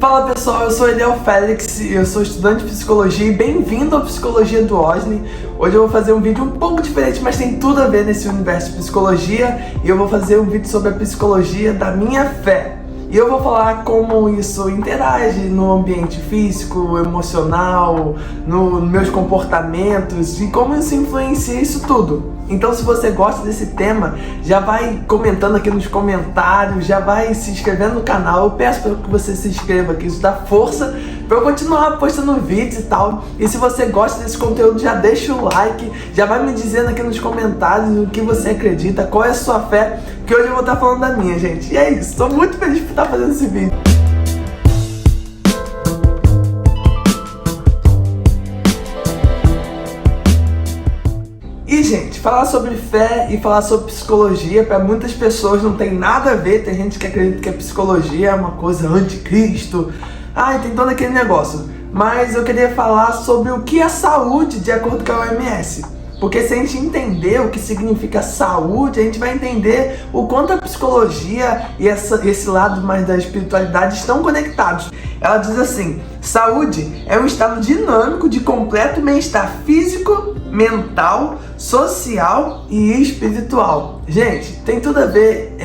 Fala pessoal, eu sou Eliel Félix, eu sou estudante de psicologia e bem-vindo à Psicologia do Osni. Hoje eu vou fazer um vídeo um pouco diferente, mas tem tudo a ver nesse universo de psicologia, e eu vou fazer um vídeo sobre a psicologia da minha fé. E eu vou falar como isso interage no ambiente físico, emocional, nos meus comportamentos e como isso influencia isso tudo. Então, se você gosta desse tema, já vai comentando aqui nos comentários, já vai se inscrevendo no canal. Eu peço para que você se inscreva, que isso dá força para eu continuar postando vídeos e tal. E se você gosta desse conteúdo, já deixa o like, já vai me dizendo aqui nos comentários o que você acredita, qual é a sua fé, que hoje eu vou estar falando da minha, gente. E é isso, estou muito feliz por estar fazendo esse vídeo. E, gente, falar sobre fé e falar sobre psicologia, para muitas pessoas não tem nada a ver. Tem gente que acredita que a psicologia é uma coisa anticristo. Tem todo aquele negócio. Mas eu queria falar sobre o que é saúde, de acordo com a OMS. Porque se a gente entender o que significa saúde, a gente vai entender o quanto a psicologia e esse lado mais da espiritualidade estão conectados. Ela diz assim: saúde é um estado dinâmico de completo bem-estar físico, mental, social e espiritual. Gente, tem tudo a ver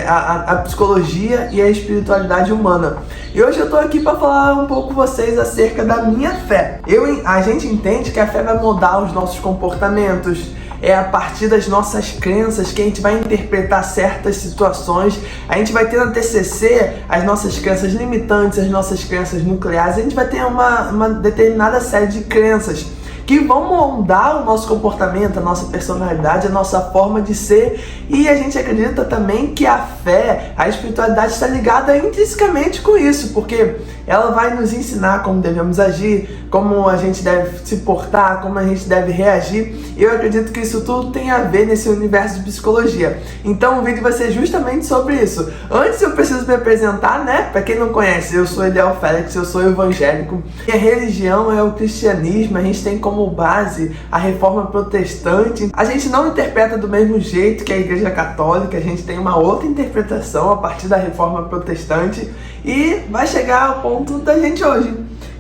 a psicologia e a espiritualidade humana. E hoje eu tô aqui para falar um pouco com vocês acerca da minha fé. A gente entende que a fé vai mudar os nossos comportamentos. É a partir das nossas crenças que a gente vai interpretar certas situações. A gente vai ter na TCC as nossas crenças limitantes, as nossas crenças nucleares. A gente vai ter uma determinada série de crenças que vão moldar o nosso comportamento, a nossa personalidade, a nossa forma de ser. E a gente acredita também que a fé, a espiritualidade está ligada intrinsecamente com isso, porque ela vai nos ensinar como devemos agir, como a gente deve se portar, como a gente deve reagir. E eu acredito que isso tudo tem a ver nesse universo de psicologia. Então o vídeo vai ser justamente sobre isso. Antes eu preciso me apresentar, né? Para quem não conhece, eu sou Eliel Félix, eu sou evangélico. Minha religião é o cristianismo, a gente tem como base a reforma protestante. A gente não interpreta do mesmo jeito que a igreja católica, a gente tem uma outra interpretação a partir da reforma protestante e vai chegar ao ponto da gente hoje.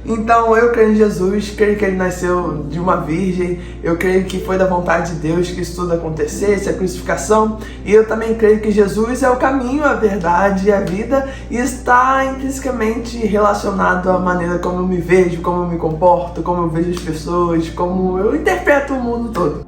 Então eu creio em Jesus, creio que ele nasceu de uma virgem, eu creio que foi da vontade de Deus que isso tudo acontecesse, a crucificação, e eu também creio que Jesus é o caminho, a verdade e a vida, e está intrinsecamente relacionado à maneira como eu me vejo, como eu me comporto, como eu vejo as pessoas, como eu interpreto o mundo todo.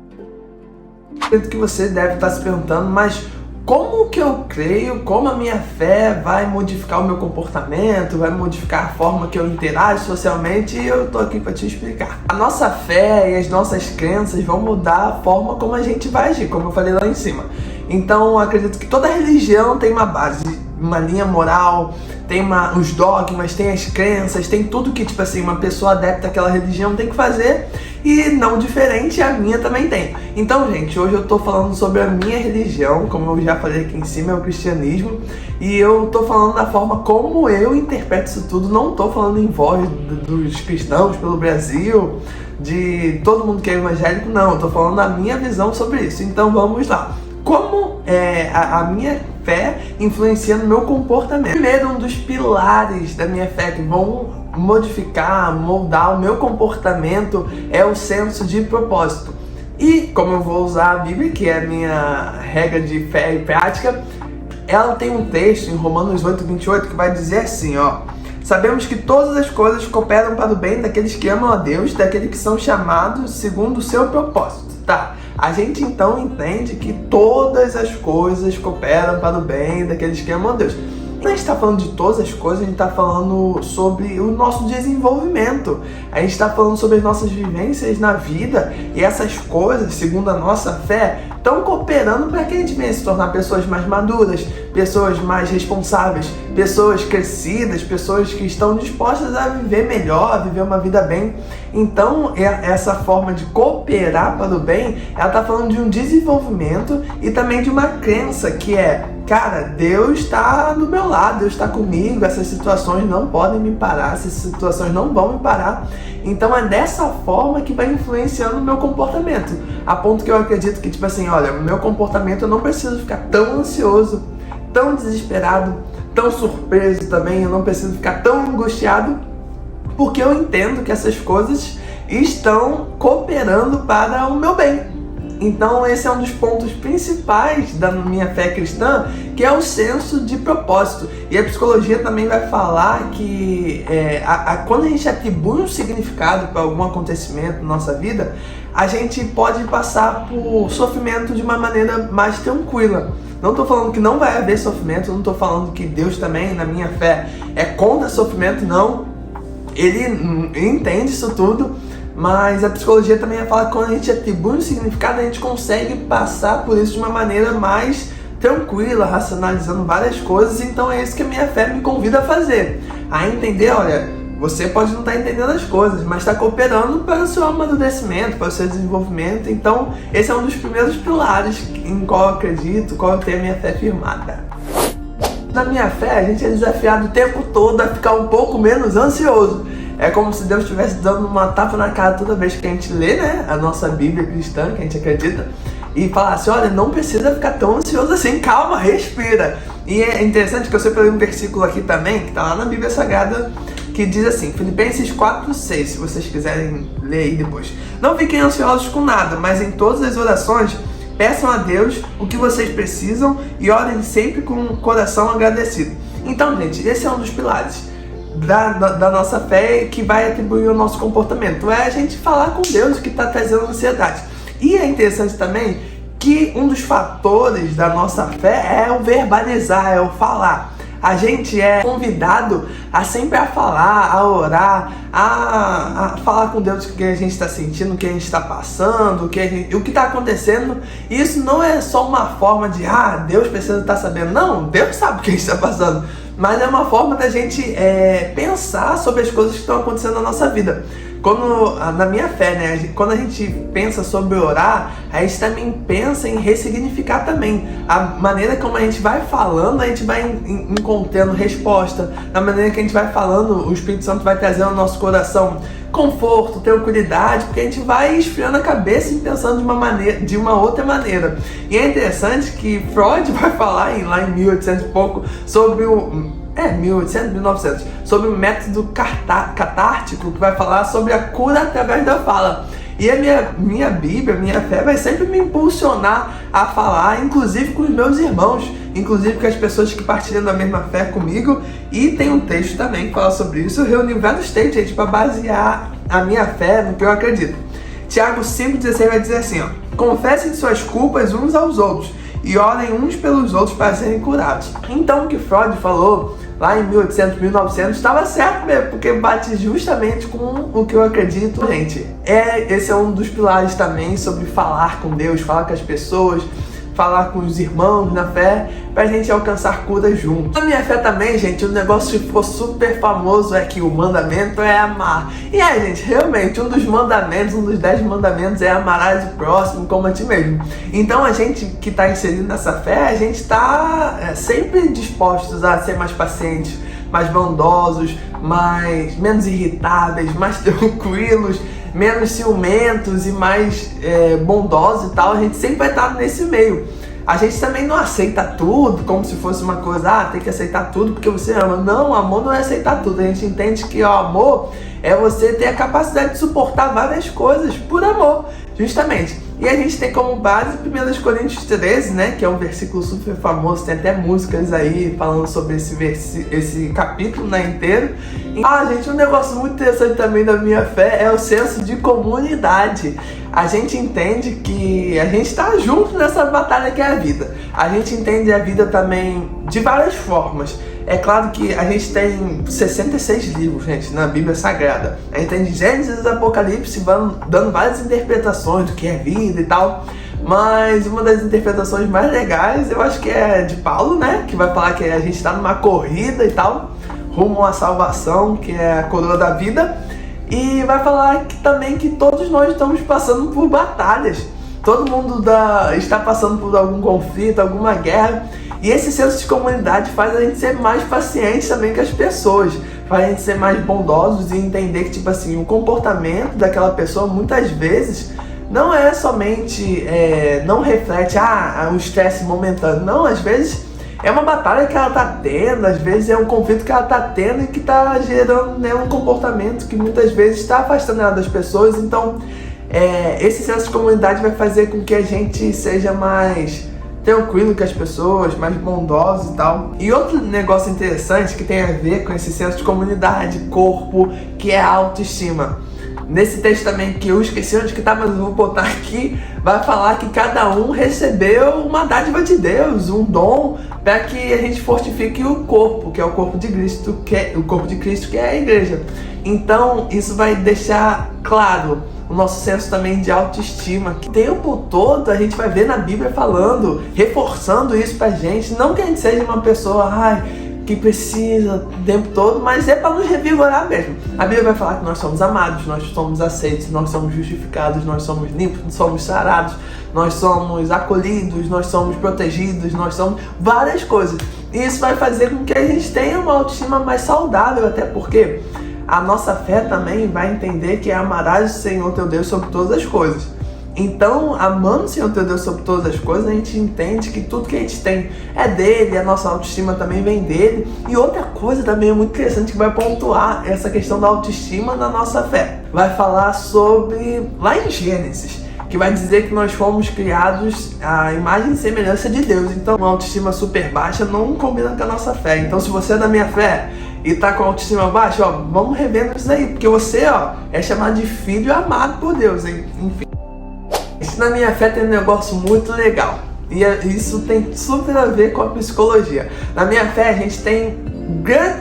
Acredito que você deve estar se perguntando, mas como que eu creio, como a minha fé vai modificar o meu comportamento, vai modificar a forma que eu interajo socialmente? E eu tô aqui para te explicar. A nossa fé e as nossas crenças vão mudar a forma como a gente vai agir, como eu falei lá em cima. Então eu acredito que toda religião tem uma base, uma linha moral, tem os dogmas, tem as crenças, tem tudo que, tipo assim, uma pessoa adepta àquela religião tem que fazer, e não diferente, a minha também tem. Então, gente, hoje eu tô falando sobre a minha religião, como eu já falei aqui em cima, é o cristianismo, e eu tô falando da forma como eu interpreto isso tudo, não tô falando em voz dos cristãos pelo Brasil, de todo mundo que é evangélico, não, eu tô falando da minha visão sobre isso. Então vamos lá. Como a minha fé influencia no meu comportamento? Primeiro, um dos pilares da minha fé que vão modificar, moldar o meu comportamento é o senso de propósito. E como eu vou usar a Bíblia, que é a minha regra de fé e prática, ela tem um texto em Romanos 8:28 que vai dizer assim, ó: sabemos que todas as coisas cooperam para o bem daqueles que amam a Deus, daqueles que são chamados segundo o seu propósito. Tá? A gente então entende que todas as coisas cooperam para o bem daqueles que amam a Deus. Quando a gente está falando de todas as coisas, a gente está falando sobre o nosso desenvolvimento. A gente está falando sobre as nossas vivências na vida, e essas coisas, segundo a nossa fé, estão cooperando para que a gente venha se tornar pessoas mais maduras, pessoas mais responsáveis, pessoas crescidas, pessoas que estão dispostas a viver melhor, a viver uma vida bem. Então, essa forma de cooperar para o bem, ela está falando de um desenvolvimento e também de uma crença que é: cara, Deus está do meu lado, Deus está comigo, essas situações não podem me parar, essas situações não vão me parar. Então é dessa forma que vai influenciando o meu comportamento, a ponto que eu acredito que, tipo assim, olha, o meu comportamento, eu não preciso ficar tão ansioso, tão desesperado, tão surpreso também, eu não preciso ficar tão angustiado, porque eu entendo que essas coisas estão cooperando para o meu bem. Então esse é um dos pontos principais da minha fé cristã, que é o senso de propósito. E a psicologia também vai falar que quando a gente atribui um significado para algum acontecimento na nossa vida, a gente pode passar por sofrimento de uma maneira mais tranquila. Não estou falando que não vai haver sofrimento, não estou falando que Deus também, na minha fé, é contra sofrimento, não. Ele entende isso tudo. Mas a psicologia também fala que quando a gente atribui um significado, a gente consegue passar por isso de uma maneira mais tranquila, racionalizando várias coisas. Então é isso que a minha fé me convida a fazer. A entender, olha, você pode não estar entendendo as coisas, mas está cooperando para o seu amadurecimento, para o seu desenvolvimento. Então esse é um dos primeiros pilares em qual eu acredito, qual eu tenho a minha fé firmada. Na minha fé, a gente é desafiado o tempo todo a ficar um pouco menos ansioso. É como se Deus estivesse dando uma tapa na cara toda vez que a gente lê, né, a nossa Bíblia cristã, que a gente acredita, e falasse, olha, não precisa ficar tão ansioso assim, calma, respira. E é interessante que eu separei um versículo aqui também, que está lá na Bíblia Sagrada, que diz assim, Filipenses 4:6, se vocês quiserem ler aí depois. Não fiquem ansiosos com nada, mas em todas as orações, peçam a Deus o que vocês precisam e orem sempre com o coração agradecido. Então, gente, esse é um dos pilares da nossa fé que vai atribuir o nosso comportamento. É a gente falar com Deus o que está trazendo ansiedade. E é interessante também que um dos fatores da nossa fé é o verbalizar, é o falar. A gente é convidado a sempre a falar, a orar, a falar com Deus o que a gente está sentindo, o que a gente está passando, o que está acontecendo. E isso não é só uma forma de, Deus precisa estar sabendo. Não, Deus sabe o que a gente está passando. Mas é uma forma da gente pensar sobre as coisas que estão acontecendo na nossa vida. Na minha fé, né, quando a gente pensa sobre orar, a gente também pensa em ressignificar também. A maneira como a gente vai falando, a gente vai encontrando resposta. Na maneira que a gente vai falando, o Espírito Santo vai trazendo ao nosso coração conforto, tranquilidade, porque a gente vai esfriando a cabeça e pensando de uma outra maneira. E é interessante que Freud vai falar lá em 1800 e pouco sobre 1800, 1900, sobre o método catártico, que vai falar sobre a cura através da fala. E a minha Bíblia, minha fé vai sempre me impulsionar a falar, inclusive com os meus irmãos, inclusive com as pessoas que partilham da mesma fé comigo. E tem um texto também que fala sobre isso. Eu reuni vários textos, gente, para basear a minha fé no que eu acredito. Tiago 5,16 vai dizer assim, confessem suas culpas uns aos outros e orem uns pelos outros para serem curados. Então o que Freud falou lá em 1800, 1900, estava certo mesmo, porque bate justamente com o que eu acredito, gente. Esse é um dos pilares também sobre falar com Deus, falar com as pessoas, falar com os irmãos na fé, pra gente alcançar cura juntos. Na minha fé também, gente, um negócio que ficou super famoso é que o mandamento é amar. E aí, gente, realmente, um dos 10 mandamentos é amarás o próximo como a ti mesmo. Então, a gente que está inserido nessa fé, a gente está sempre dispostos a ser mais pacientes, mais bondosos, menos irritáveis, mais tranquilos, menos ciumentos e mais bondosos e tal. A gente sempre vai estar nesse meio. A gente também não aceita tudo como se fosse uma coisa, tem que aceitar tudo porque você ama. Não, amor não é aceitar tudo. A gente entende que o amor é você ter a capacidade de suportar várias coisas por amor, justamente. E a gente tem como base 1 Coríntios 13, né, que é um versículo super famoso, tem até músicas aí falando sobre esse capítulo, né, inteiro. Gente, um negócio muito interessante também da minha fé é o senso de comunidade. A gente entende que a gente está junto nessa batalha que é a vida. A gente entende a vida também de várias formas. É claro que a gente tem 66 livros, gente, na Bíblia Sagrada. A gente tem de Gênesis e Apocalipse dando várias interpretações do que é vida e tal. Mas uma das interpretações mais legais, eu acho que é de Paulo, né? Que vai falar que a gente está numa corrida e tal, rumo à salvação, que é a coroa da vida. E vai falar também que todos nós estamos passando por batalhas. Todo mundo está passando por algum conflito, alguma guerra. E esse senso de comunidade faz a gente ser mais paciente também com as pessoas. Faz a gente ser mais bondosos e entender que, tipo assim, o comportamento daquela pessoa muitas vezes não é somente, não reflete o estresse momentâneo. Não, às vezes é uma batalha que ela tá tendo, às vezes é um conflito que ela tá tendo e que tá gerando, né, um comportamento que muitas vezes está afastando ela das pessoas. Então, esse senso de comunidade vai fazer com que a gente seja mais tranquilo com as pessoas, mais bondosos e tal. E outro negócio interessante que tem a ver com esse senso de comunidade, corpo, que é a autoestima. Nesse texto também, que eu esqueci onde que tá, mas eu vou botar aqui, vai falar que cada um recebeu uma dádiva de Deus, um dom, para que a gente fortifique o corpo, que é o corpo de Cristo, que é a igreja. Então, isso vai deixar claro o nosso senso também de autoestima, que o tempo todo a gente vai ver na Bíblia falando, reforçando isso pra gente. Não que a gente seja uma pessoa que precisa o tempo todo, mas é para nos revigorar mesmo. A Bíblia vai falar que nós somos amados, nós somos aceitos, nós somos justificados, nós somos limpos, nós somos sarados, nós somos acolhidos, nós somos protegidos, nós somos várias coisas. E isso vai fazer com que a gente tenha uma autoestima mais saudável, até porque a nossa fé também vai entender que amarás o Senhor teu Deus sobre todas as coisas. Então, amando o Senhor teu Deus sobre todas as coisas, a gente entende que tudo que a gente tem é dele, a nossa autoestima também vem dele. E outra coisa também é muito interessante que vai pontuar essa questão da autoestima na nossa fé. Vai falar sobre, lá em Gênesis, que vai dizer que nós fomos criados à imagem e semelhança de Deus. Então, uma autoestima super baixa não combina com a nossa fé. Então, se você é da minha fé e tá com a autoestima baixa, vamos revendo isso daí. Porque você, é chamado de filho amado por Deus, hein? Enfim. Na minha fé tem um negócio muito legal. E isso tem super a ver com a psicologia. Na minha fé a gente tem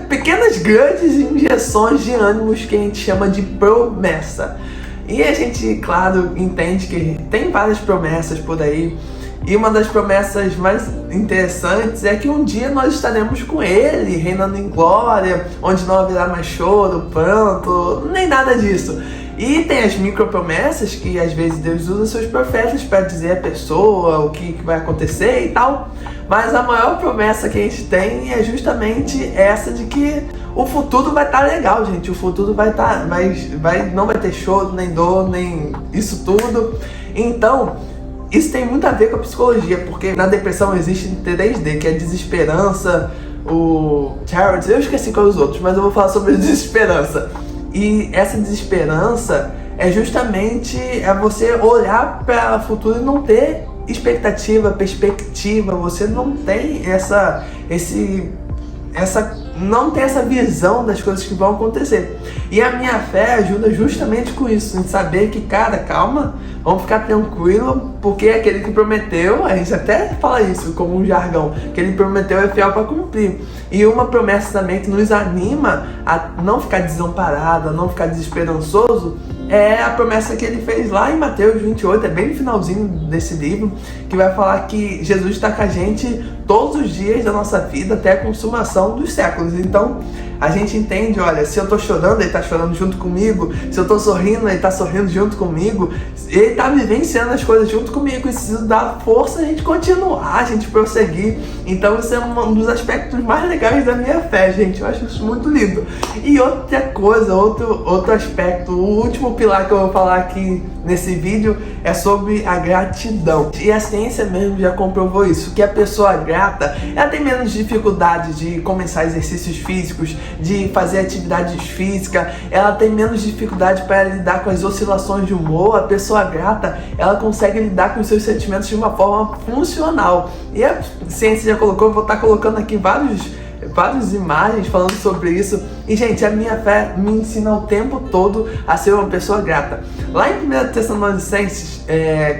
pequenas grandes injeções de ânimos que a gente chama de promessa. E a gente, claro, entende que tem várias promessas por aí. E uma das promessas mais interessantes é que um dia nós estaremos com Ele, reinando em glória, onde não haverá mais choro, pranto, nem nada disso. E tem as micropromessas que às vezes Deus usa seus profetas para dizer à pessoa o que vai acontecer e tal. Mas a maior promessa que a gente tem é justamente essa de que o futuro vai estar legal, gente. O futuro vai estar, não vai ter choro, nem dor, nem isso tudo. Então, isso tem muito a ver com a psicologia, porque na depressão existe 3D, que é desesperança, o charity, eu esqueci quais os outros, mas eu vou falar sobre desesperança. E essa desesperança é justamente você olhar para o futuro e não ter expectativa, perspectiva. Você não tem não tem essa visão das coisas que vão acontecer. E a minha fé ajuda justamente com isso, em saber que, cara, calma, vamos ficar tranquilo, porque aquele que prometeu, a gente até fala isso como um jargão, que ele prometeu é fiel para cumprir. E uma promessa também que nos anima a não ficar desamparado, a não ficar desesperançoso, é a promessa que ele fez lá em Mateus 28, é bem no finalzinho desse livro, que vai falar que Jesus está com a gente todos os dias da nossa vida até a consumação dos séculos. Então, a gente entende, olha, se eu tô chorando, ele tá chorando junto comigo, se eu tô sorrindo, ele tá sorrindo junto comigo, ele tá vivenciando as coisas junto comigo, e se dá força a gente continuar, a gente prosseguir. Então, isso é um dos aspectos mais legais da minha fé, gente, eu acho isso muito lindo. E outra coisa, outro aspecto, o último pilar que eu vou falar aqui nesse vídeo é sobre a gratidão. E a ciência mesmo já comprovou isso, que a pessoa grata, ela tem menos dificuldade de começar exercícios físicos, de fazer atividades físicas, ela tem menos dificuldade para lidar com as oscilações de humor. A pessoa grata, ela consegue lidar com os seus sentimentos de uma forma funcional. E a ciência já colocou, eu vou estar colocando aqui várias imagens falando sobre isso. E, gente, a minha fé me ensina o tempo todo a ser uma pessoa grata. Lá em 1 Tessalonicenses,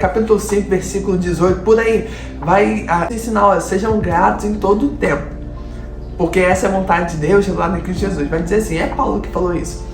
capítulo 5, versículo 18, por aí, vai ensinar, olha, sejam gratos em todo o tempo, porque essa é a vontade de Deus revelada em Cristo Jesus. Vai dizer assim, é Paulo que falou isso.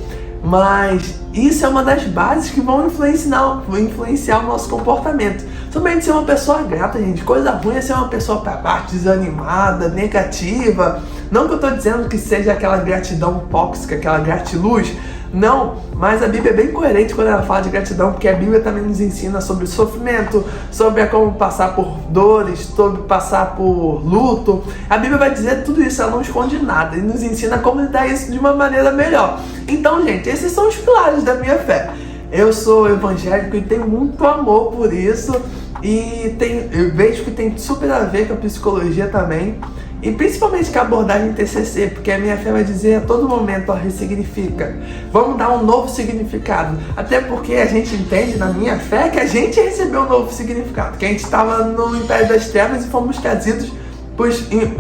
Mas isso é uma das bases que vão influenciar o nosso comportamento. Somente ser uma pessoa grata, gente. Coisa ruim é ser uma pessoa para baixo, desanimada, negativa. Não que eu estou dizendo que seja aquela gratidão tóxica, aquela gratiluz. Não, mas a Bíblia é bem coerente quando ela fala de gratidão, porque a Bíblia também nos ensina sobre sofrimento, sobre como passar por dores, sobre passar por luto. A Bíblia vai dizer tudo isso, ela não esconde nada, e nos ensina como lidar isso de uma maneira melhor. Então, gente, esses são os pilares da minha fé. Eu sou evangélico e tenho muito amor por isso, e eu vejo que tem super a ver com a psicologia também. E principalmente com a abordagem TCC, porque a minha fé vai dizer a todo momento, ó, ressignifica. Vamos dar um novo significado. Até porque a gente entende na minha fé que a gente recebeu um novo significado. Que a gente estava no Império das Trevas e fomos trazidos para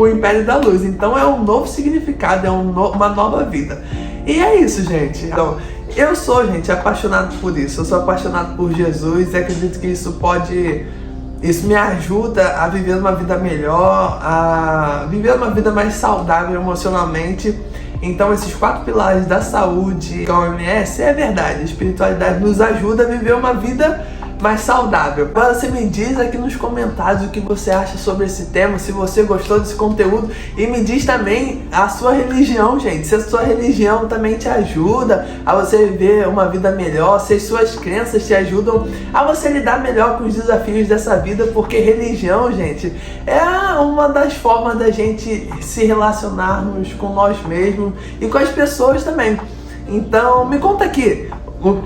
o Império da Luz. Então é um novo significado, é uma nova vida. E é isso, gente. Então, eu sou, gente, apaixonado por isso. Eu sou apaixonado por Jesus e acredito que isso me ajuda a viver uma vida melhor, a viver uma vida mais saudável emocionalmente. Então esses 4 pilares da saúde com a OMS é verdade, a espiritualidade nos ajuda a viver uma vida mais saudável. Agora você me diz aqui nos comentários o que você acha sobre esse tema, se você gostou desse conteúdo, e me diz também a sua religião, gente, se a sua religião também te ajuda a você viver uma vida melhor, se as suas crenças te ajudam a você lidar melhor com os desafios dessa vida, porque religião, gente, é uma das formas da gente se relacionarmos com nós mesmos e com as pessoas também. Então me conta aqui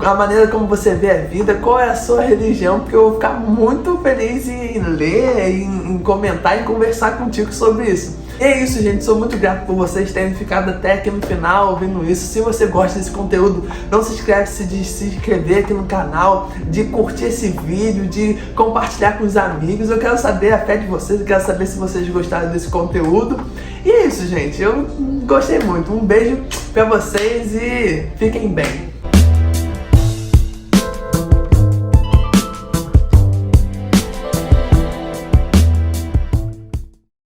a maneira como você vê a vida, qual é a sua religião, porque eu vou ficar muito feliz em ler, em comentar e conversar contigo sobre isso. E é isso, gente, sou muito grato por vocês terem ficado até aqui no final ouvindo isso. Se você gosta desse conteúdo, não se esquece de se inscrever aqui no canal, de curtir esse vídeo, de compartilhar com os amigos. Eu quero saber a fé de vocês, eu quero saber se vocês gostaram desse conteúdo. E é isso, gente, eu gostei muito. Um beijo pra vocês e fiquem bem.